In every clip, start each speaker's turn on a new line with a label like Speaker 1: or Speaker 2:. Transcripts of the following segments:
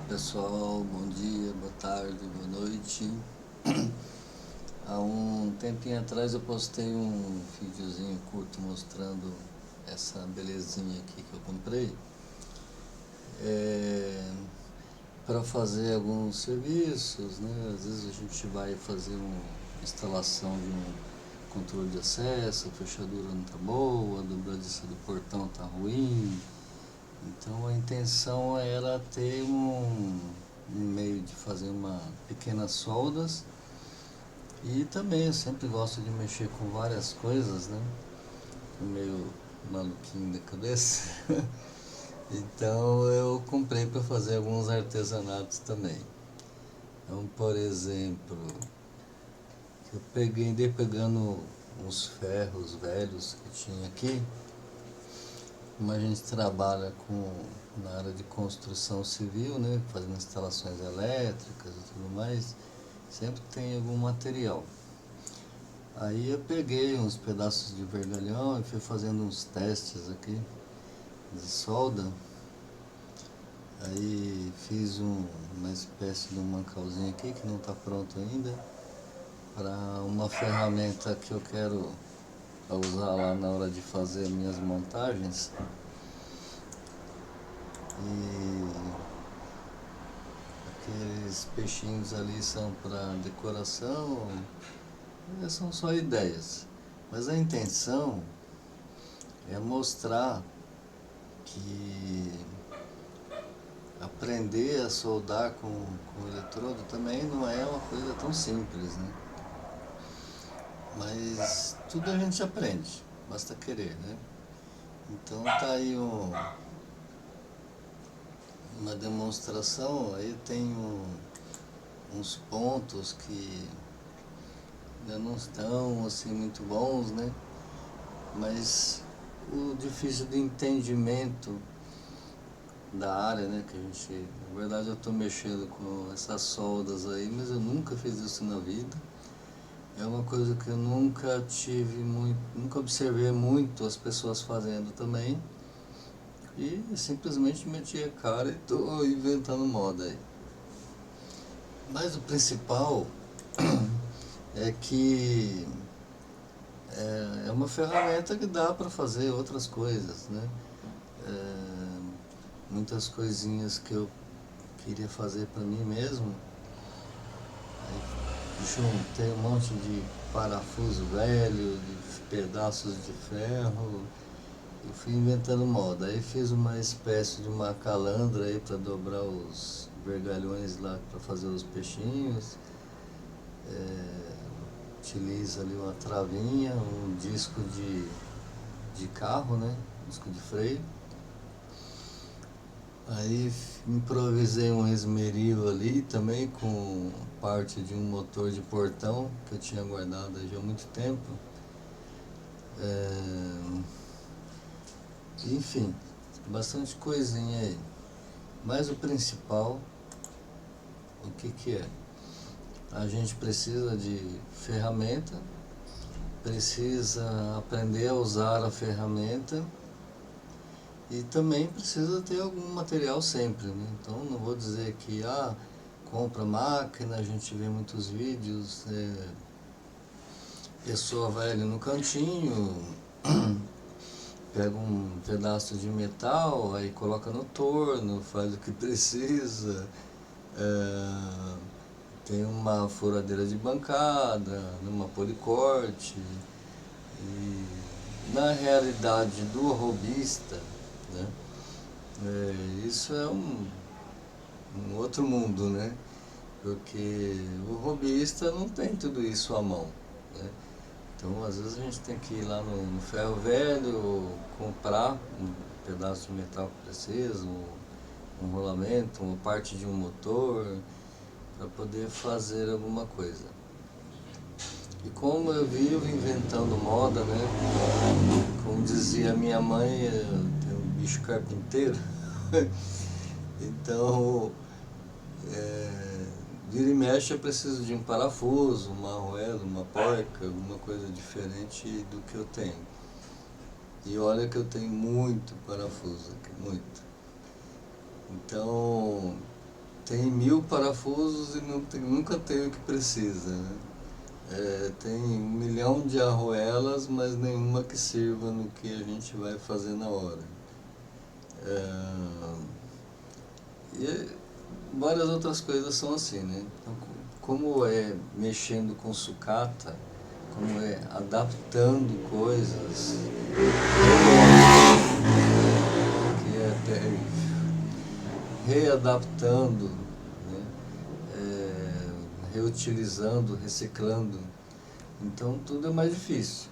Speaker 1: Pessoal, bom dia, boa tarde, boa noite. Há um tempinho atrás eu postei um videozinho curto mostrando essa belezinha aqui que eu comprei para fazer alguns serviços, né? Às vezes a gente vai fazer uma instalação de um controle de acesso, a fechadura não está boa, a dobradiça do portão está ruim. Então a intenção era ter um meio de fazer uma pequenas soldas, e também eu sempre gosto de mexer com várias coisas, né? Meio maluquinho da cabeça. Então eu comprei para fazer alguns artesanatos também. Então, por exemplo, eu andei pegando uns ferros velhos que tinha aqui. Como a gente trabalha na área de construção civil, né, fazendo instalações elétricas e tudo mais, sempre tem algum material. Aí eu peguei uns pedaços de vergalhão e fui fazendo uns testes aqui de solda. Aí fiz uma espécie de um mancalzinho aqui que não está pronto ainda, para uma ferramenta que eu quero usar lá na hora de fazer minhas montagens. E aqueles peixinhos ali são para decoração, são só ideias. Mas a intenção é mostrar que aprender a soldar com eletrodo também não é uma coisa tão simples, né? Mas tudo a gente aprende, basta querer, né? Então tá aí uma demonstração. Aí eu tenho uns pontos que ainda não estão assim muito bons, né? Mas o difícil de entendimento da área, né, que a gente, na verdade eu estou mexendo com essas soldas aí, mas eu nunca fiz isso na vida. É uma coisa que eu nunca nunca observei muito as pessoas fazendo também. E simplesmente meti a cara e estou inventando moda aí. Mas o principal é que é uma ferramenta que dá para fazer outras coisas, né? Muitas coisinhas que eu queria fazer para mim mesmo. Aí juntei um monte de parafuso velho, de pedaços de ferro, e fui inventando moda. Aí fiz uma espécie de uma calandra aí para dobrar os vergalhões lá para fazer os peixinhos. Utiliza ali uma travinha, um disco de carro, né? Disco de freio. Aí improvisei um esmeril ali também com parte de um motor de portão que eu tinha guardado já há muito tempo. Enfim, bastante coisinha aí. Mas o principal, o que é? A gente precisa de ferramenta, precisa aprender a usar a ferramenta. E também precisa ter algum material sempre, né? Então não vou dizer que compra máquina. A gente vê muitos vídeos, pessoa vai ali no cantinho, pega um pedaço de metal, aí coloca no torno, faz o que precisa, tem uma furadeira de bancada, uma policorte. E na realidade do robista, né? Isso é um outro mundo, né? Porque o robista não tem tudo isso à mão, né? Então, às vezes a gente tem que ir lá no ferro velho, comprar um pedaço de metal que precisa, um rolamento, uma parte de um motor, para poder fazer alguma coisa. E como eu vivo inventando moda, né? Como dizia minha mãe, tem um bicho carpinteiro. Então, vira e mexe eu preciso de um parafuso, uma arruela, uma porca, alguma coisa diferente do que eu tenho. E olha que eu tenho muito parafuso aqui, muito. Então, tem 1000 parafusos e nunca tem o que precisa, né? Tem 1 milhão de arruelas, mas nenhuma que sirva no que a gente vai fazer na hora. E várias outras coisas são assim, né? Então, como é mexendo com sucata, como é adaptando coisas, que é terrível, readaptando, né? Reutilizando, reciclando, então tudo é mais difícil.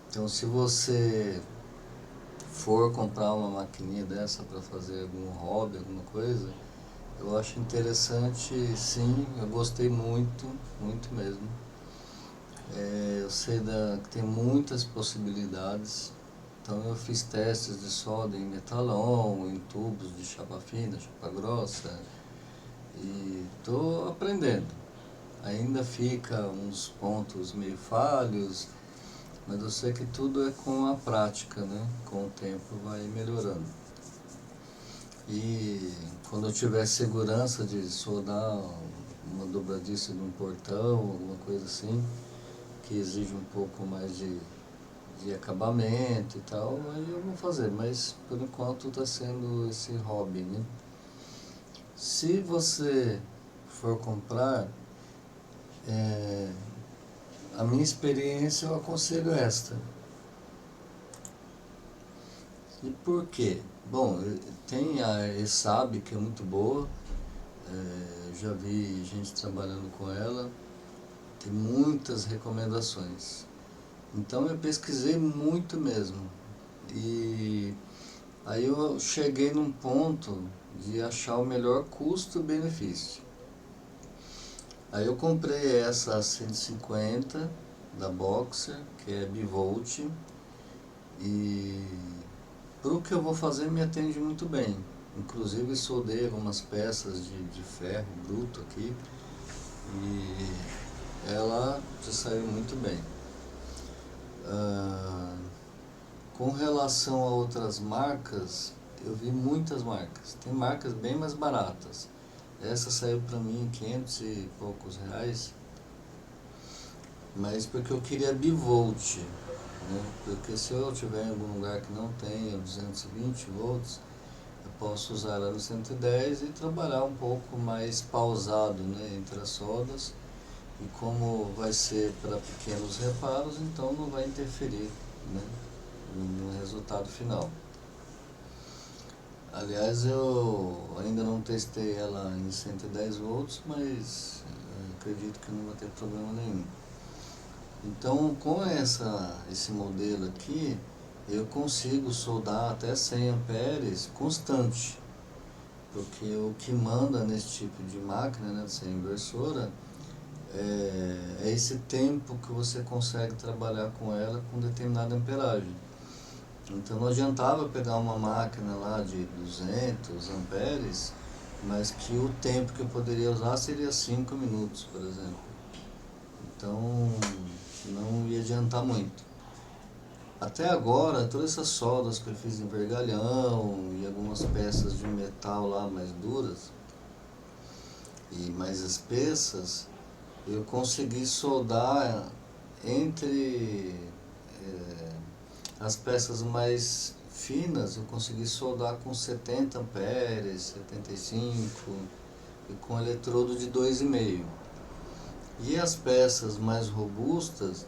Speaker 1: Então, se você for comprar uma maquininha dessa para fazer algum hobby, alguma coisa, eu acho interessante, sim, eu gostei muito, muito mesmo. Eu sei que tem muitas possibilidades, então eu fiz testes de solda em metalon, em tubos de chapa fina, chapa grossa, e estou aprendendo. Ainda fica uns pontos meio falhos, mas eu sei que tudo é com a prática, né? Com o tempo vai melhorando. E quando eu tiver segurança de soldar uma dobradiça de um portão, alguma coisa assim, que exige um pouco mais de acabamento e tal, aí eu vou fazer, mas por enquanto está sendo esse hobby, né? Se você for comprar, a minha experiência eu aconselho esta. E por quê? Bom, tem a ESAB, que é muito boa, já vi gente trabalhando com ela, tem muitas recomendações. Então eu pesquisei muito mesmo. E aí eu cheguei num ponto de achar o melhor custo-benefício. Aí eu comprei essa 150 da Boxer, que é bivolt, e para o que eu vou fazer me atende muito bem. Inclusive soldei algumas peças de ferro bruto aqui e ela se saiu muito bem. Com relação a outras marcas, eu vi muitas marcas. Tem marcas bem mais baratas. Essa saiu para mim em 500 e poucos reais, mas porque eu queria bivolt, né? Porque se eu estiver em algum lugar que não tenha 220 volts, eu posso usar ela no 110 e trabalhar um pouco mais pausado, né, entre as soldas. E como vai ser para pequenos reparos, então não vai interferir, né, no resultado final. Aliás, eu ainda não testei ela em 110 volts, mas acredito que não vai ter problema nenhum. Então, com esse modelo aqui, eu consigo soldar até 100 amperes constante, porque o que manda nesse tipo de máquina, né, de ser inversora, é esse tempo que você consegue trabalhar com ela com determinada amperagem. Então não adiantava pegar uma máquina lá de 200 amperes, mas que o tempo que eu poderia usar seria 5 minutos, por exemplo. Então não ia adiantar muito. Até agora, todas essas soldas que eu fiz em vergalhão e algumas peças de metal lá mais duras e mais espessas, eu consegui soldar entre as peças mais finas, eu consegui soldar com 70 amperes, 75 e com eletrodo de 2,5. E as peças mais robustas,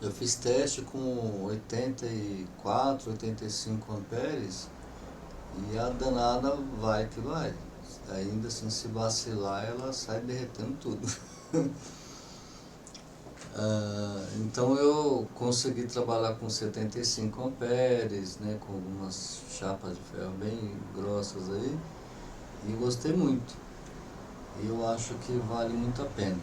Speaker 1: eu fiz teste com 84, 85 amperes e a danada vai que vai. Ainda assim, se vacilar, ela sai derretendo tudo. Então eu consegui trabalhar com 75 amperes, né, com algumas chapas de ferro bem grossas aí, e gostei muito. E eu acho que vale muito a pena.